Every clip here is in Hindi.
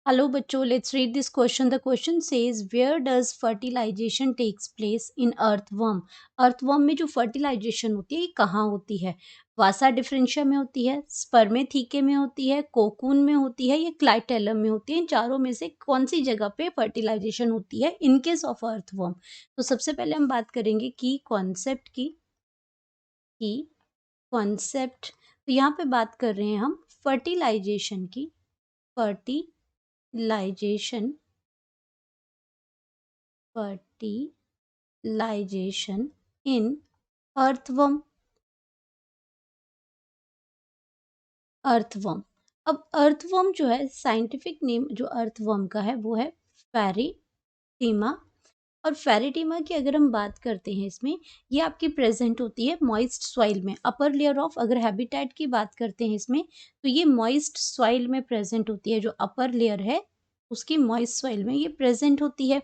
Hello बच्चों, let's read this question. The question says, where does fertilization takes place in earthworm? earthworm में जो fertilization होती है ये कहाँ होती है? वासा डिफरेंशिया में होती है, स्पर्मेथीके में होती है, कोकून में होती है या क्लाइटेलम में होती है? इन चारों में से कौन सी जगह पे fertilization होती है इन केस ऑफ earthworm? तो सबसे पहले हम बात करेंगे की कॉन्सेप्ट। तो यहाँ पे बात कर रहे हैं हम फर्टिलाइजेशन की। Fertilization fertilization in earthworm। Earthworm. अब अर्थवर्म जो है साइंटिफिक नेम जो अर्थवर्म का है वो है फेरिटीमा। और फेरिटीमा की अगर हम बात करते हैं इसमें ये आपकी प्रेजेंट होती है मॉइस्ट सॉइल में, अपर लेयर ऑफ। अगर हैबिटेट की बात करते हैं इसमें तो ये मॉइस्ट सॉइल में प्रेजेंट होती है, जो अपर लेयर है उसकी मॉइस्ट सॉइल में ये प्रेजेंट होती है।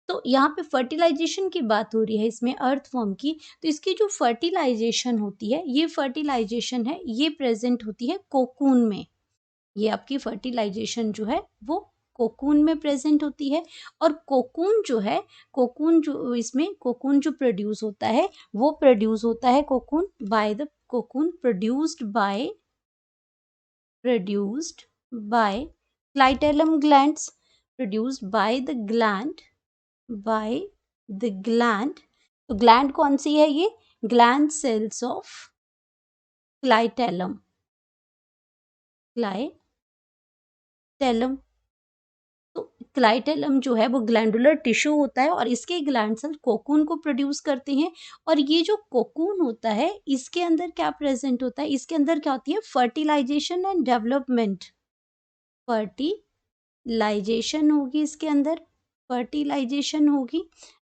तो यहाँ पे फर्टिलाइजेशन की बात हो रही है इसमें अर्थवर्म की, तो इसकी जो फर्टिलाइजेशन होती है ये फर्टिलाइजेशन है ये प्रेजेंट होती है कोकून में। ये आपकी फर्टिलाइजेशन जो है वो कोकून में प्रेजेंट होती है। और कोकून जो है, कोकून जो इसमें कोकून जो प्रोड्यूस होता है वो प्रोड्यूस होता है cocoon by the cocoon produced by clitellum glands, produced by the gland. तो ग्लैंड कौन सी है? ये gland sales of clitellum. Clitellum तो क्लाइटेलम जो है वो ग्लैंडुलर टिश्यू होता है और इसके ग्लैंड सेल कोकून को प्रोड्यूस करते हैं। और ये जो कोकून होता है इसके अंदर क्या प्रेजेंट होता है? इसके अंदर क्या होती है? Fertilisation and development. फर्टिलाइजेशन होगी इसके अंदर, फर्टिलाइजेशन होगी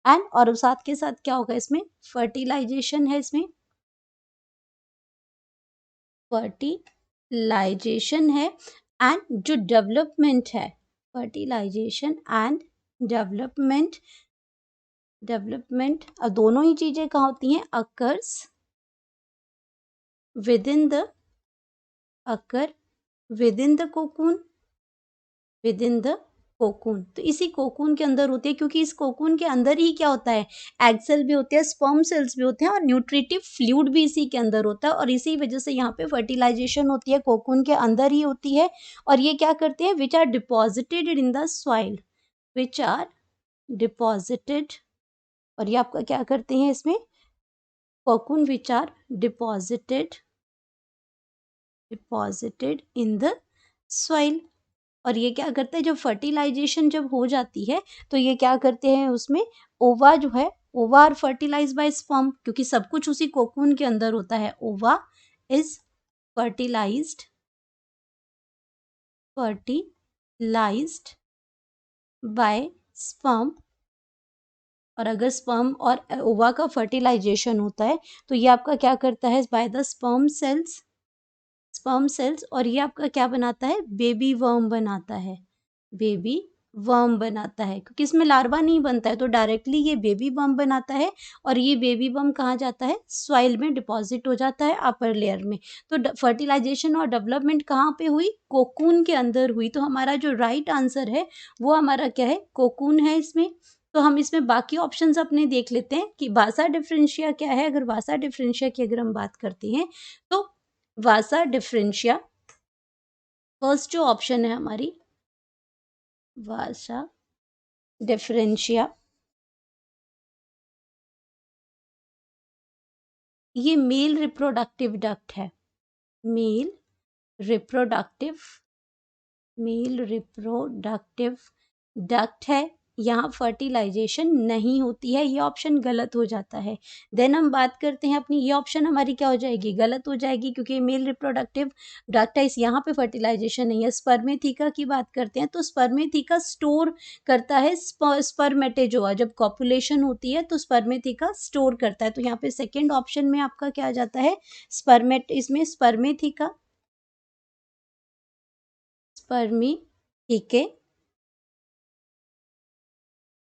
एंड और साथ के साथ क्या होगा इसमें? फर्टिलाइजेशन है इसमें, फर्टिलाइजेशन है एंड जो डेवलपमेंट है, फर्टिलाइजेशन एंड डेवलपमेंट। और दोनों ही चीजें कहाँ होती हैं? Occurs with in the cocoon, with in the cocoon. तो इसी कोकून के अंदर होती है, क्योंकि इस कोकून के अंदर ही क्या होता है? एग सेल भी होते हैं, स्पर्म सेल्स भी होते हैं और न्यूट्रिटिव फ्लूइड भी इसी के अंदर होता है। और इसी वजह से यहाँ पे फर्टिलाइजेशन होती है कोकून के अंदर ही होती है। और ये क्या करते हैं? Which are deposited in the soil, which are deposited. और ये आपका क्या करते हैं इसमें? Cocoon which are deposited in the soil. और ये क्या करता है? जब फर्टिलाइजेशन जब हो जाती है तो ये क्या करते हैं उसमें? ओवा जो है, ओवा आर फर्टिलाइज बाय स्पर्म, क्योंकि सब कुछ उसी कोकून के अंदर होता है। Ova is fertilized fertilized by sperm. और अगर स्पर्म और ओवा का फर्टिलाइजेशन होता है तो ये आपका क्या करता है? By the sperm cells. और ये आपका क्या बनाता है? बेबी वर्म बनाता है, बेबी वर्म बनाता है। क्योंकि इसमें लार्वा नहीं बनता है तो डायरेक्टली ये बेबी वर्म बनाता है। और ये बेबी वर्म कहाँ जाता है? सॉइल में डिपॉजिट हो जाता है अपर लेयर में। तो फर्टिलाइजेशन और डेवलपमेंट कहाँ पे हुई? कोकून के अंदर हुई। तो हमारा जो राइट आंसर है वो हमारा क्या है? कोकून है इसमें। तो हम इसमें बाकी ऑप्शंस अपने देख लेते हैं कि वासा डिफरेंशिया क्या है। अगर वासा डिफरेंशिया की अगर हम बात करते हैं तो वासा डिफरेंशिया, फर्स्ट जो ऑप्शन है हमारी वासा डिफरेंशिया, ये मेल रिप्रोडक्टिव डक्ट है। Male reproductive male reproductive duct है। यहाँ फर्टिलाइजेशन नहीं होती है, ये ऑप्शन गलत हो जाता है। देन हम बात करते हैं अपनी, ये ऑप्शन हमारी क्या हो जाएगी? गलत हो जाएगी, क्योंकि मेल रिप्रोडक्टिव डक्ट है, इस यहाँ पे फर्टिलाइजेशन नहीं है। स्पर्मेथिका की बात करते हैं तो स्पर्मेथिका स्टोर करता है स्पर्मेटेजोआ। जब कॉपुलेशन होती है तो स्पर्मेथिका स्टोर करता है। तो यहाँ पे सेकेंड ऑप्शन में आपका क्या आ जाता है? इसमें स्पर्मेथिके।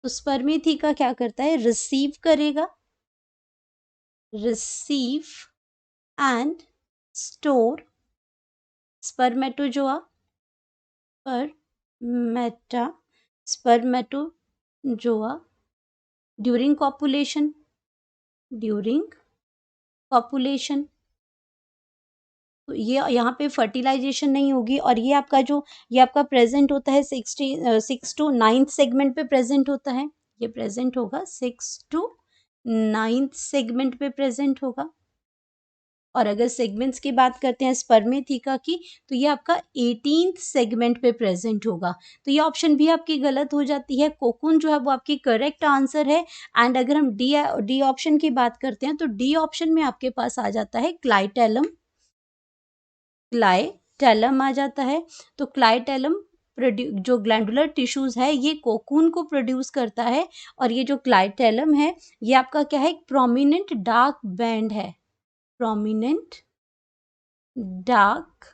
तो स्पर्मेथिका क्या करता है? Receive and store spermatozoa Meta spermatozoa during copulation, during copulation. तो ये यहाँ पे फर्टिलाइजेशन नहीं होगी, और ये आपका प्रेजेंट होता है 6 टू 9 सेगमेंट पे प्रेजेंट होता है। ये प्रेजेंट होगा 6 टू 9 सेगमेंट पे प्रेजेंट होगा। और अगर सेगमेंट्स की बात करते हैं स्पर्मेथिका की, तो ये आपका 18th सेगमेंट पे प्रेजेंट होगा। तो ये ऑप्शन भी आपकी गलत हो जाती है। कोकून जो है वो आपकी करेक्ट आंसर है। एंड अगर हम डी ऑप्शन की बात करते हैं, तो डी ऑप्शन में आपके पास आ जाता है क्लाइटेलम। क्लाइटेलम आ जाता है। तो क्लाइटेलम जो ग्लैंडुलर टिश्यूज है, ये कोकून को प्रोड्यूस करता है। और ये जो क्लाइटेलम है, ये आपका क्या है, एक प्रोमिनेंट डार्क बैंड है। प्रोमिनेंट डार्क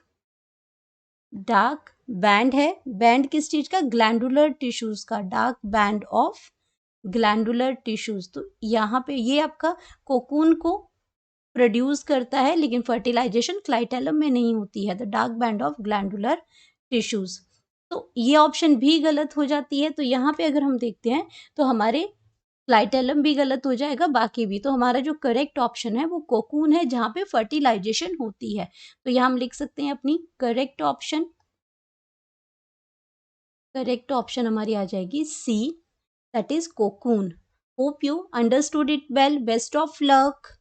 डार्क बैंड है। बैंड किस चीज का, ग्लैंडुलर टिश्यूज का, dark band of glandular tissues. तो यहाँ पे ये आपका कोकून को प्रोड्यूस करता है, लेकिन फर्टिलाइजेशन क्लाइटेलम में नहीं होती है, the dark band of glandular tissues. तो ये ऑप्शन भी गलत हो जाती है। तो यहाँ पे अगर हम देखते हैं, तो हमारे क्लाइटेलम भी गलत हो जाएगा, बाकी भी। तो हमारा जो करेक्ट ऑप्शन है वो कोकून है, जहाँ पे फर्टिलाइजेशन होती है। तो यहाँ हम लिख सकते हैं अपनी करेक्ट ऑप्शन। करेक्ट ऑप्शन हमारी आ जाएगी C, that is cocoon. Hope you understood it well. Best of luck.